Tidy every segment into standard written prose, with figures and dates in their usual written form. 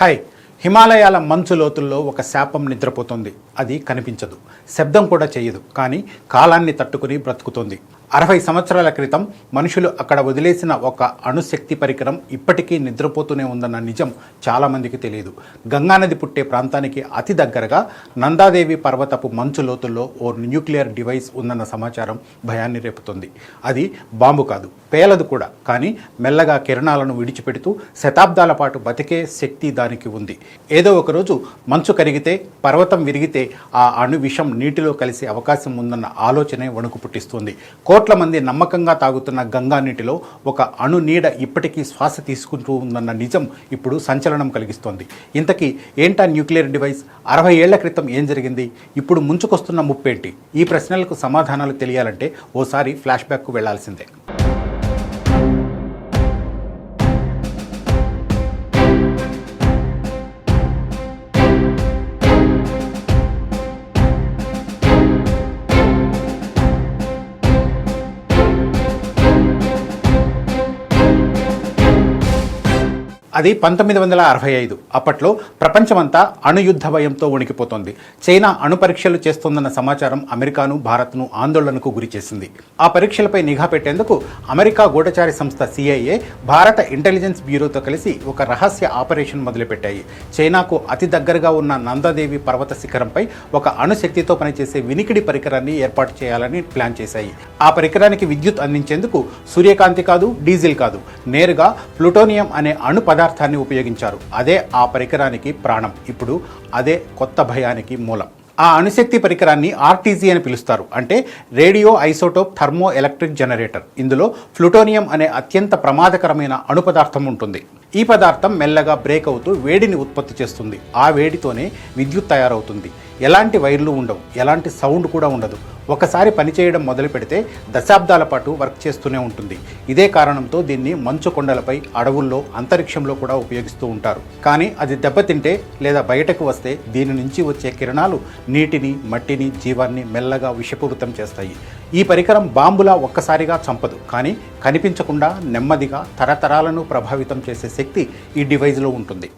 Hi. హిమాలయాల మంచు లోతుల్లో ఒక శాపం నిద్రపోతుంది. అది కనిపించదు, శబ్దం కూడా చేయదు, కానీ కాలాన్ని తట్టుకుని బ్రతుకుతుంది. 60 సంవత్సరాల క్రితం మనుషులు అక్కడ వదిలేసిన ఒక అణుశక్తి పరికరం ఇప్పటికీ నిద్రపోతూనే ఉందన్న నిజం చాలామందికి తెలియదు. గంగానది పుట్టే ప్రాంతానికి అతి దగ్గరగా నందాదేవి పర్వతపు మంచు లోతుల్లో ఓ న్యూక్లియర్ డివైస్ ఉందన్న సమాచారం భయాన్ని రేపుతుంది. అది బాంబు కాదు, పేలదు కూడా, కానీ మెల్లగా కిరణాలను విడిచిపెడుతూ శతాబ్దాల పాటు బతికే శక్తి దానికి ఉంది. ఏదో ఒకరోజు మంచు కరిగితే, పర్వతం విరిగితే ఆ అణు విషం నీటిలో కలిసే అవకాశం ఉందన్న ఆలోచనే వణుకు పుట్టిస్తుంది. కోట్ల మంది నమ్మకంగా తాగుతున్న గంగా నీటిలో ఒక అణు నీడ ఇప్పటికీ శ్వాస తీసుకుంటూ ఉందన్న నిజం ఇప్పుడు సంచలనం కలిగిస్తోంది. ఇంతకీ ఏంటా న్యూక్లియర్ డివైస్? 60 ఏళ్ల క్రితం ఏం జరిగింది? ఇప్పుడు ముంచుకొస్తున్న ముప్పేంటి? ఈ ప్రశ్నలకు సమాధానాలు తెలియాలంటే ఓసారి ఫ్లాష్ బ్యాక్కు వెళ్లాల్సిందే. అది 1965. అప్పట్లో ప్రపంచమంతా అణుయుద్ధ భయంతో వణికిపోతోంది. చైనా అణు పరీక్షలు చేస్తోందన్న సమాచారం అమెరికాను, భారత్ను ఆందోళనకు గురిచేసింది. ఆ పరీక్షలపై నిఘా పెట్టేందుకు అమెరికా గూఢచారి సంస్థ CIA, భారత ఇంటెలిజెన్స్ బ్యూరోతో కలిసి ఒక రహస్య ఆపరేషన్ మొదలుపెట్టాయి. చైనాకు అతి దగ్గరగా ఉన్న నందాదేవి పర్వత శిఖరంపై ఒక అణుశక్తితో పనిచేసే వినికిడి పరికరాన్ని ఏర్పాటు చేయాలని ప్లాన్ చేశాయి. ఆ పరికరానికి విద్యుత్ అందించేందుకు సూర్యకాంతి కాదు, డీజిల్ కాదు, నేరుగా ప్లూటోనియం అనే అణు పదార్థాన్ని ఉపయోగించారు. అదే ఆ పరికరానికి ప్రాణం. ఇప్పుడు అదే కొత్త భయానికి మూలం. ఆ అణుశక్తి పరికరాన్ని RTG అని పిలుస్తారు. అంటే radio isotope thermo electric generator. ఇందులో ప్లూటోనియం అనే అత్యంత ప్రమాదకరమైన అణు పదార్థం ఉంటుంది. ఈ పదార్థం మెల్లగా బ్రేక్ అవుతూ వేడిని ఉత్పత్తి చేస్తుంది. ఆ వేడితోనే విద్యుత్ తయారవుతుంది. ఎలాంటి వైర్లు ఉండవు, ఎలాంటి సౌండ్ కూడా ఉండదు. ఒకసారి పనిచేయడం మొదలు పెడితే దశాబ్దాల పాటు వర్క్ చేస్తూనే ఉంటుంది. ఇదే కారణంతో దీన్ని మంచు కొండలపై, అడవుల్లో, అంతరిక్షంలో కూడా ఉపయోగిస్తూ ఉంటారు. కానీ అది దెబ్బతింటే లేదా బయటకు వస్తే దీని నుంచి వచ్చే కిరణాలు నీటిని, మట్టిని, జీవాన్ని మెల్లగా విషపూరితం చేస్తాయి. ఈ పరికరం బాంబులా ఒక్కసారిగా చంపదు, కానీ కనిపించకుండా నెమ్మదిగా తరతరాలను ప్రభావితం చేసే శక్తి ఈ డివైజ్లో ఉంటుంది.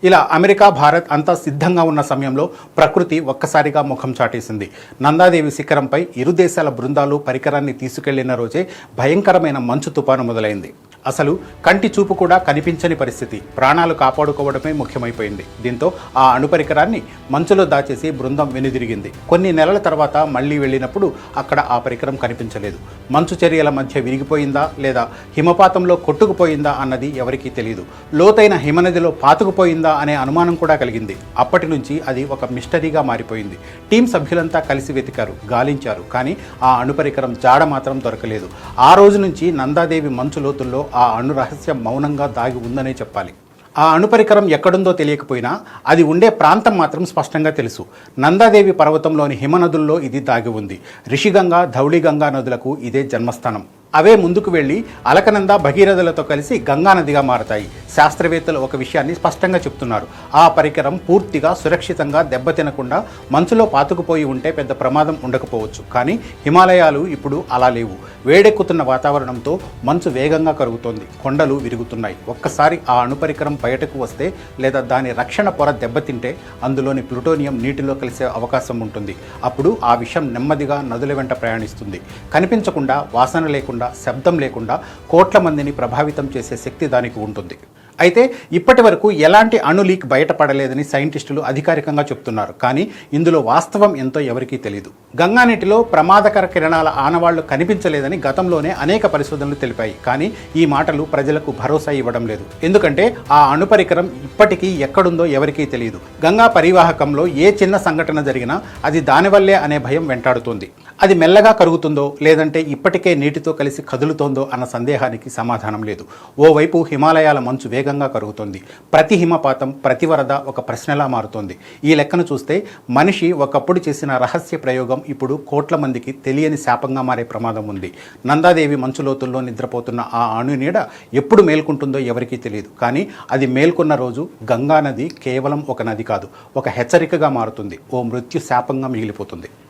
ఇలా అమెరికా, భారత్ అంతా సిద్ధంగా ఉన్న సమయంలో ప్రకృతి ఒక్కసారిగా ముఖం చాటేసింది. నందాదేవి శిఖరంపై ఇరు దేశాల బృందాలు పరికరాన్ని తీసుకెళ్లిన రోజే భయంకరమైన మంచు తుపాను మొదలైంది. అసలు కంటి చూపు కూడా కనిపించని పరిస్థితి. ప్రాణాలు కాపాడుకోవడమే ముఖ్యమైపోయింది. దీంతో ఆ అణు పరికరాన్ని మంచులో దాచేసి బృందం వెనుదిరిగింది. కొన్ని నెలల తర్వాత మళ్లీ వెళ్ళినప్పుడు అక్కడ ఆ పరికరం కనిపించలేదు. మంచు చర్యల మధ్య విరిగిపోయిందా లేదా హిమపాతంలో కొట్టుకుపోయిందా అన్నది ఎవరికీ తెలియదు. లోతైన హిమనదిలో పాతుకుపోయిందా అనే అనుమానం కూడా కలిగింది. అప్పటి నుంచి అది ఒక మిస్టరీగా మారిపోయింది. టీం సభ్యులంతా కలిసి వెతికారు, గాలించారు, కానీ ఆ అణు పరికరం జాడ మాత్రం దొరకలేదు. ఆ రోజు నుంచి నందాదేవి మంచు లోతుల్లో ఆ అణు రహస్యం మౌనంగా దాగి ఉందనే చెప్పాలి. ఆ అణు పరికరం ఎక్కడుందో తెలియకపోయినా అది ఉండే ప్రాంతం మాత్రం స్పష్టంగా తెలుసు. నందాదేవి పర్వతంలోని హిమనదుల్లో ఇది దాగి ఉంది. రిషిగంగా, ధౌళిగంగా నదులకు ఇదే జన్మస్థానం. అవే ముందుకు వెళ్ళి అలకనంద, భగీరథులతో కలిసి గంగానదిగా మారతాయి. శాస్త్రవేత్తలు ఒక విషయాన్ని స్పష్టంగా చెప్తున్నారు. ఆ పరికరం పూర్తిగా సురక్షితంగా దెబ్బతినకుండా మంచులో పాతుకుపోయి ఉంటే పెద్ద ప్రమాదం ఉండకపోవచ్చు, కానీ హిమాలయాలు ఇప్పుడు అలా లేవు. వేడెక్కుతున్న వాతావరణంతో మంచు వేగంగా కరుగుతోంది, కొండలు విరుగుతున్నాయి. ఒక్కసారి ఆ అణుపరికరం బయటకు వస్తే లేదా దాని రక్షణ పొర దెబ్బతింటే అందులోని ప్లూటోనియం నీటిలో కలిసే అవకాశం ఉంటుంది. అప్పుడు ఆ విషయం నెమ్మదిగా నదుల వెంట ప్రయాణిస్తుంది. కనిపించకుండా, వాసన లేకుండా, శబ్దం లేకుండా కోట్ల మందిని ప్రభావితం చేసే శక్తి దానికి ఉంటుంది. అయితే ఇప్పటి వరకు ఎలాంటి అణు లీక్ బయటపడలేదని సైంటిస్టులు అధికారికంగా చెప్తున్నారు. కానీ ఇందులో వాస్తవం ఎంతో ఎవరికీ తెలియదు. గంగా నీటిలో ప్రమాదకర కిరణాల ఆనవాళ్లు కనిపించలేదని గతంలోనే అనేక పరిశోధనలు తెలిపాయి. కానీ ఈ మాటలు ప్రజలకు భరోసా ఇవ్వడం లేదు. ఎందుకంటే ఆ అణు పరికరం ఇప్పటికీ ఎక్కడుందో ఎవరికీ తెలియదు. గంగా పరివాహకంలో ఏ చిన్న సంఘటన జరిగినా అది దానివల్లే అనే భయం వెంటాడుతోంది. అది మెల్లగా కరుగుతుందో లేదంటే ఇప్పటికే నీటితో కలిసి కదులుతోందో అన్న సందేహానికి సమాధానం లేదు. ఓవైపు హిమాలయాల మంచు వేగంగా కరుగుతోంది. ప్రతి హిమపాతం, ప్రతి వరద ఒక ప్రశ్నలా మారుతోంది. ఈ లెక్కను చూస్తే మనిషి ఒకప్పుడు చేసిన రహస్య ప్రయోగం ఇప్పుడు కోట్ల మందికి తెలియని శాపంగా మారే ప్రమాదం ఉంది. నందాదేవి మంచు లోతుల్లో నిద్రపోతున్న ఆ అణు నీడ ఎప్పుడు మేల్కుంటుందో ఎవరికీ తెలియదు. కానీ అది మేల్కొన్న రోజు గంగా నది కేవలం ఒక నది కాదు, ఒక హెచ్చరికగా మారుతుంది. ఓ మృత్యు శాపంగా మిగిలిపోతుంది.